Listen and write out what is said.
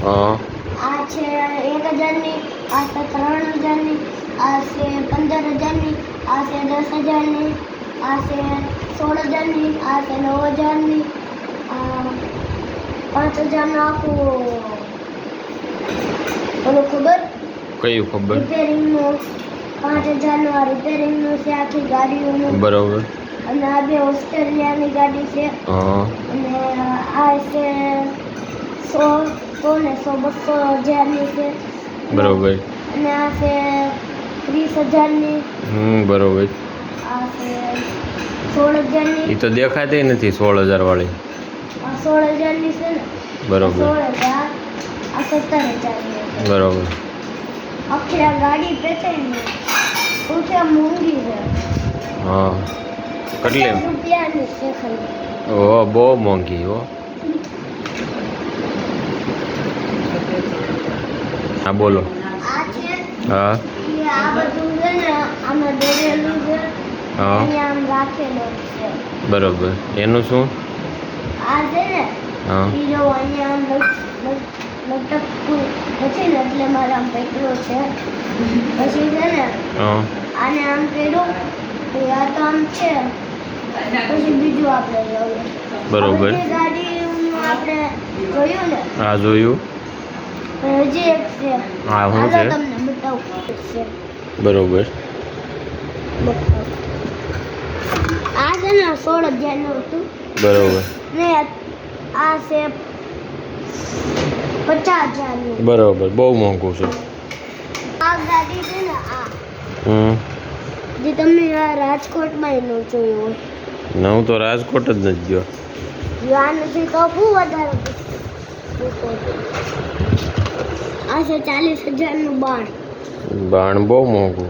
હા આ છે 1000ની, આ છે 3000ની, આ છે 15000ની, આ છે 10000ની, આ છે 16000ની, આ છે 9000ની, આ 5000નું આખું ઓલું ખબર કયું ખબર? રિપેરિંગનું 5000નું આ રિપેરિંગનું છે આખી ગાડીઓનું. બરોબર. અને આ બે ઓસ્ટ્રેલિયાની ગાડી છે. હા અને આ છે 100 ને 200,000ની છે. બરોબર. અને આ છે 30,000ની. બરોબર. આ છે 16,000ની. એ તો દેખાતી નથી 16,000 વાળી. આ 16,000ની છે ને. બરોબર. 16,000. આ 17,000ની. બરોબર. આખી આ ગાડી પેટાઈને ઉઠે મોંઘી છે. હા કેટલી? ₹50 છે ખાલી. ઓ બહુ મોંઘી હો. હા બોલો. આ છે હા એ આ બધું છે ને આમાં દોરેલું છે. હા અહીંયા આમ રાખેલું છે. બરોબર. એનું શું? આ છે ને હા ઈ જો અહીંયા આમ લટકતું નથી ને એટલે મારે આમ પકડ્યો છે. પછી છે ને હા આને આમ કર્યું તો આ તો આમ છે. પછી બીજું આપણે જોઈએ. બરોબર. હવે જે ગાડીનું આપણે જોયું ને હા જોયું. હજી એક છે. હા શું હાલો છે? તમને બતાવું છે. બરોબર. આ છે ને 16,000નું હતું. બરોબર. ને આ છે 50,000નું. બરોબર. બહુ મોંઘું છે. આ ગાડી છે ને આ જે તમે આ રાજકોટમાં એનું જોયું હોય. ના હું તો રાજકોટ જ નથી ગયો. આનાથી તો બહુ વધારે આ છે 40,000નું બાણ. બાણ બહુ મોંઘું.